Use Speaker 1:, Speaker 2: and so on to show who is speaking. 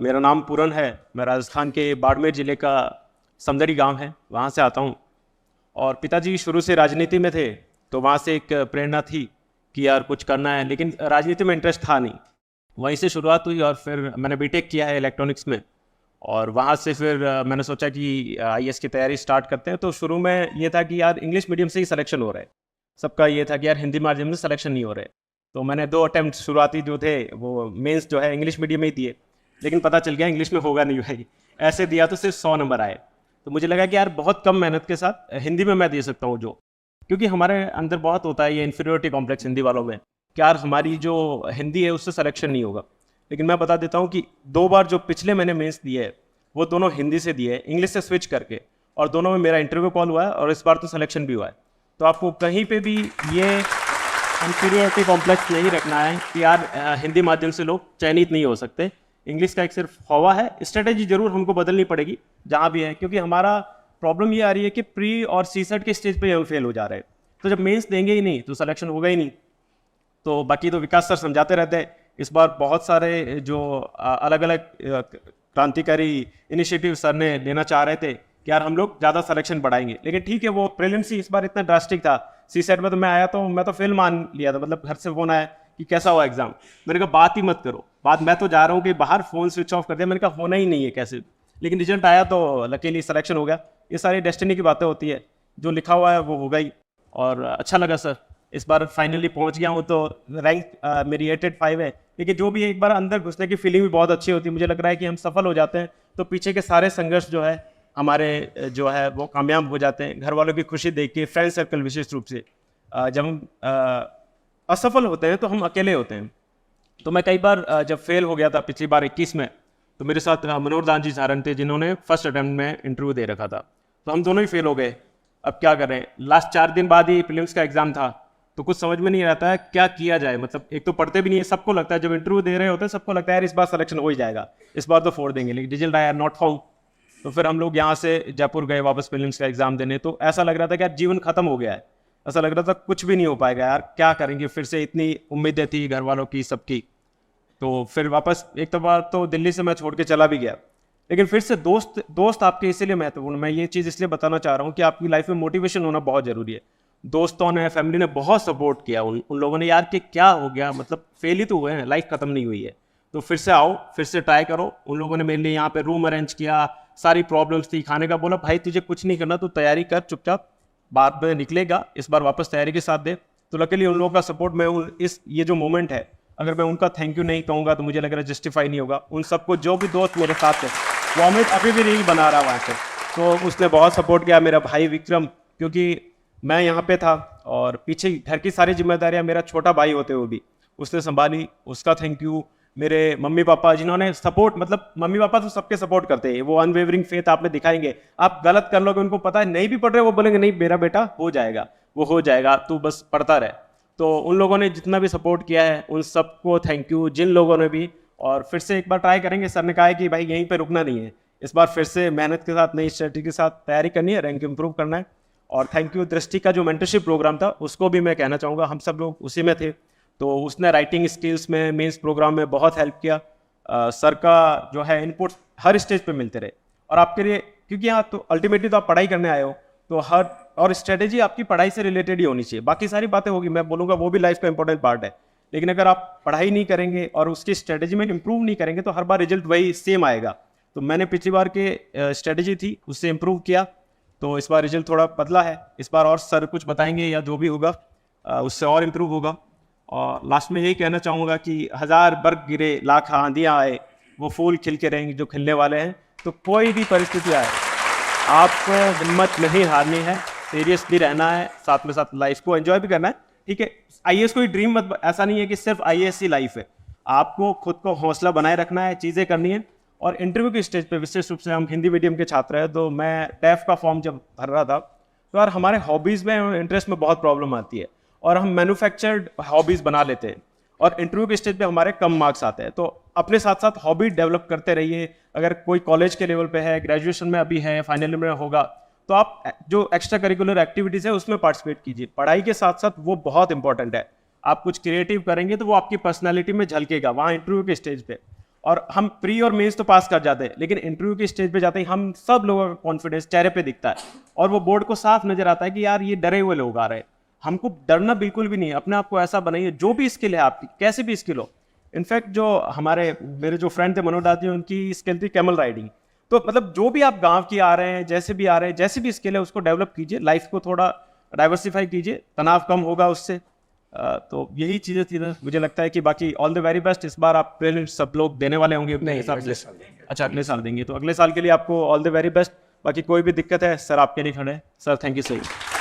Speaker 1: मेरा नाम पूरन है। मैं राजस्थान के बाड़मेर ज़िले का समदड़ी गांव है, वहाँ से आता हूँ। और पिताजी शुरू से राजनीति में थे, तो वहाँ से एक प्रेरणा थी कि यार कुछ करना है, लेकिन राजनीति में इंटरेस्ट था नहीं। वहीं से शुरुआत हुई और फिर मैंने बीटेक किया है इलेक्ट्रॉनिक्स में। और वहाँ से फिर मैंने सोचा कि आईएएस की तैयारी स्टार्ट करते हैं। तो शुरू में ये था कि यार इंग्लिश मीडियम से ही सिलेक्शन हो रहा है, सबका ये था कि यार हिंदी माध्यम से सिलेक्शन नहीं हो रहे। तो मैंने 2 अटेम्प्ट शुरुआती जो थे वो मेंस जो है इंग्लिश मीडियम में ही दिए, लेकिन पता चल गया इंग्लिश में होगा नहीं भाई। ऐसे दिया तो सिर्फ 100 नंबर आए। तो मुझे लगा कि यार बहुत कम मेहनत के साथ हिंदी में मैं दे सकता हूँ जो, क्योंकि हमारे अंदर बहुत होता है ये इन्फीरियोरिटी कॉम्प्लेक्स हिंदी वालों में कि यार हमारी जो हिंदी है उससे सिलेक्शन नहीं होगा। लेकिन मैं बता देता हूँ कि 2 बार जो पिछले मैंने मेंस दिए है वो दोनों हिंदी से दिए, इंग्लिश से स्विच करके, और दोनों में मेरा इंटरव्यू कॉल हुआ है और इस बार तो सिलेक्शन भी हुआ है। तो आपको कहीं पे भी ये इन्फीरियोरिटी कॉम्प्लेक्स नहीं रखना है कि यार हिंदी माध्यम से लोग चयनित नहीं हो सकते। इंग्लिश का एक सिर्फ हवा है, स्ट्रेटेजी जरूर हमको बदलनी पड़ेगी जहाँ भी है, क्योंकि हमारा प्रॉब्लम ये आ रही है कि प्री और सीसेट के स्टेज पे हम फेल हो जा रहे हैं। तो जब मेंस देंगे ही नहीं तो सिलेक्शन होगा ही नहीं। तो बाकी तो विकास सर समझाते रहते हैं। इस बार बहुत सारे जो अलग अलग क्रांतिकारी इनिशिएटिव सर ने लेना चाह रहे थे कि यार हम लोग ज़्यादा सिलेक्शन बढ़ाएंगे, लेकिन ठीक है वो प्रीलिम्स ही इस बार इतना ड्रास्टिक था। सीसेट में तो मैं आया तो मैं तो फेल मान लिया था, मतलब घर से फोन आया कि कैसा हुआ एग्जाम। मैंने कहा बात ही मत करो, बात मैं तो जा रहा हूँ कि बाहर फ़ोन स्विच ऑफ कर दिया। मैंने कहा होना ही नहीं है कैसे, लेकिन रिजल्ट आया तो लकीली सिलेक्शन हो गया। ये सारी डेस्टिनी की बातें होती है, जो लिखा हुआ है वो होगा ही। और अच्छा लगा सर, इस बार फाइनली पहुंच गया हूँ। तो रैंक मेरी 885 है, लेकिन जो भी एक बार अंदर घुसने की फीलिंग भी बहुत अच्छी होती है। मुझे लग रहा है कि हम सफल हो जाते हैं तो पीछे के सारे संघर्ष जो है हमारे जो है वो कामयाब हो जाते हैं। घर वालों की खुशी देख के, फ्रेंड सर्कल विशेष रूप से, जब हम असफल होते हैं तो हम अकेले होते हैं। तो मैं कई बार जब फेल हो गया था पिछली बार 21 में, तो मेरे साथ मनोहर दान जी सारन थे जिन्होंने फर्स्ट अटेम्प्ट में इंटरव्यू दे रखा था। तो हम दोनों ही फेल हो गए। अब क्या करें, लास्ट 4 दिन बाद ही प्रीलिम्स का एग्जाम था, तो कुछ समझ में नहीं आता है क्या किया जाए। मतलब एक तो पढ़ते भी नहीं है, सबको लगता है जब इंटरव्यू दे रहे होते हैं सबको लगता है यार इस बार सिलेक्शन हो ही जाएगा, इस बार तो फोड़ देंगे, लेकिन रिजल्ट आया नॉट फाउंड। तो फिर हम लोग यहाँ से जयपुर गए वापस प्रीलिम्स का एग्जाम देने। तो ऐसा लग रहा था कि यार जीवन खत्म हो गया है, ऐसा लग रहा था कुछ भी नहीं हो पाएगा यार, क्या करेंगे। फिर से इतनी उम्मीदें थी घर वालों की, सबकी। तो फिर वापस एक तो बार तो दिल्ली से मैं छोड़ के चला भी गया, लेकिन फिर से दोस्त आपके इसीलिए महत्वपूर्ण। मैं ये चीज़ इसलिए बताना चाह रहा हूँ कि आपकी लाइफ में मोटिवेशन होना बहुत ज़रूरी है। दोस्तों ने, फैमिली ने बहुत सपोर्ट किया उन लोगों ने, यार कि क्या हो गया, मतलब फेल ही तो हुए हैं, लाइफ खत्म नहीं हुई है, तो फिर से आओ, फिर से ट्राई करो। उन लोगों ने मेरे लिए यहाँ पे रूम अरेंज किया, सारी प्रॉब्लम्स थी, खाने का बोला भाई तुझे कुछ नहीं करना, तू तैयारी कर चुपचाप, बाद में निकलेगा, इस बार वापस तैयारी के साथ दे। तो लकीली उन लोगों का सपोर्ट, मैं ये जो मोमेंट है, अगर मैं उनका थैंक यू नहीं कहूँगा तो मुझे लग रहा है जस्टिफाई नहीं होगा। उन सबको, जो भी दोस्त मेरे साथ है, वो अमित अभी भी रील बना रहा वहाँ से, तो उसने बहुत सपोर्ट किया। मेरा भाई विक्रम, क्योंकि मैं यहाँ पे था और पीछे घर की सारी जिम्मेदारियाँ मेरा छोटा भाई होते हुए भी उसने संभाली, उसका थैंक यू। मेरे मम्मी पापा जिन्होंने सपोर्ट, मतलब मम्मी पापा तो सबके सपोर्ट करते हैं, वो अनवेवरिंग फेथ आप में दिखाएंगे। आप गलत कर लोगे, उनको पता है नहीं भी पढ़ रहे, वो बोलेंगे नहीं मेरा बेटा हो जाएगा, वो हो जाएगा, तू बस पढ़ता रहे। तो उन लोगों ने जितना भी सपोर्ट किया है उन सबको थैंक यू, जिन लोगों ने भी। और फिर से एक बार ट्राई करेंगे, सर ने कहा है कि भाई यहीं पे रुकना नहीं है, इस बार फिर से मेहनत के साथ, नई स्ट्रेटजी के साथ तैयारी करनी है, रैंक इंप्रूव करना है। और थैंक यू दृष्टि का जो मेंटरशिप प्रोग्राम था उसको भी मैं कहना चाहूँगा, हम सब लोग उसी में थे, तो उसने राइटिंग स्किल्स में, मेंस प्रोग्राम में बहुत हेल्प किया। सर का जो है इनपुट हर स्टेज पे मिलते रहे। और आपके लिए, क्योंकि यहाँ तो अल्टीमेटली तो आप पढ़ाई करने आए हो, तो हर और स्ट्रेटेजी आपकी पढ़ाई से रिलेटेड ही होनी चाहिए। बाकी सारी बातें होगी, मैं बोलूँगा वो भी लाइफ का इंपॉर्टेंट पार्ट है, लेकिन अगर आप पढ़ाई नहीं करेंगे और उसकी स्ट्रेटेजी में इंप्रूव नहीं करेंगे तो हर बार रिजल्ट वही सेम आएगा। तो मैंने पिछली बार के स्ट्रेटेजी थी उससे इम्प्रूव किया, तो इस बार रिजल्ट थोड़ा बदला है। इस बार और सर कुछ बताएंगे या जो भी होगा उससे और इम्प्रूव होगा। और लास्ट में यही कहना चाहूँगा कि 1000 बर्फ गिरे, लाख आंधियाँ आए, वो फूल खिल के रहेंगे जो खिलने वाले हैं। तो कोई भी परिस्थिति आए, आपको हिम्मत नहीं हारनी है, सीरियसली रहना है, साथ में साथ लाइफ को एंजॉय भी करना है। ठीक है, आईएएस कोई ड्रीम मत, ऐसा नहीं है कि सिर्फ आईएएस ही लाइफ है। आपको खुद को हौसला बनाए रखना है, चीज़ें करनी है। और इंटरव्यू के स्टेज पे विशेष रूप से हम हिंदी मीडियम के छात्र हैं, तो मैं टैफ का फॉर्म जब भर रहा था तो यार हमारे हॉबीज़ में और इंटरेस्ट में बहुत प्रॉब्लम आती है, और हम मैन्युफैक्चर्ड हॉबीज़ बना लेते हैं, और इंटरव्यू के स्टेज पे हमारे कम मार्क्स आते हैं। तो अपने साथ साथ हॉबी डेवलप करते रहिए। अगर कोई कॉलेज के लेवल पे है, ग्रेजुएशन में अभी है, फाइनल में होगा, तो आप जो एक्स्ट्रा करिकुलर एक्टिविटीज़ है उसमें पार्टिसिपेट कीजिए। पढ़ाई के साथ साथ वो बहुत इंपॉर्टेंट है। आप कुछ क्रिएटिव करेंगे तो वो आपकी पर्सनैलिटी में झलकेगा वहाँ इंटरव्यू के स्टेज पे। और हम प्री और मेंस तो पास कर जाते हैं, लेकिन इंटरव्यू की स्टेज पे जाते ही हम सब लोगों का कॉन्फिडेंस चेहरे पे दिखता है और वो बोर्ड को साफ नजर आता है कि यार ये डरे हुए लोग आ रहे हैं। हमको डरना बिल्कुल भी नहीं है, अपने आप को ऐसा बनाइए, जो भी स्किल है आपकी, कैसे भी स्किल हो। इनफैक्ट जो मेरे जो फ्रेंड थे मनोज दास जी, उनकी स्किल थी कैमल राइडिंग। तो मतलब जो भी आप गांव की आ रहे हैं, जैसे भी आ रहे हैं, जैसे भी स्किल है उसको डेवलप कीजिए, लाइफ को थोड़ा डाइवर्सिफाई कीजिए, तनाव कम होगा उससे। तो यही चीज़ें थी ना, मुझे लगता है कि बाकी ऑल द वेरी बेस्ट। इस बार आप प्रीलिम्स सब लोग देने वाले होंगे अपने हिसाब से। अच्छा, अगले साल देंगे, तो अगले साल के लिए आपको ऑल द वेरी बेस्ट। बाकी कोई भी दिक्कत है सर आपके लिए खड़े हैं sir. Thank you so much.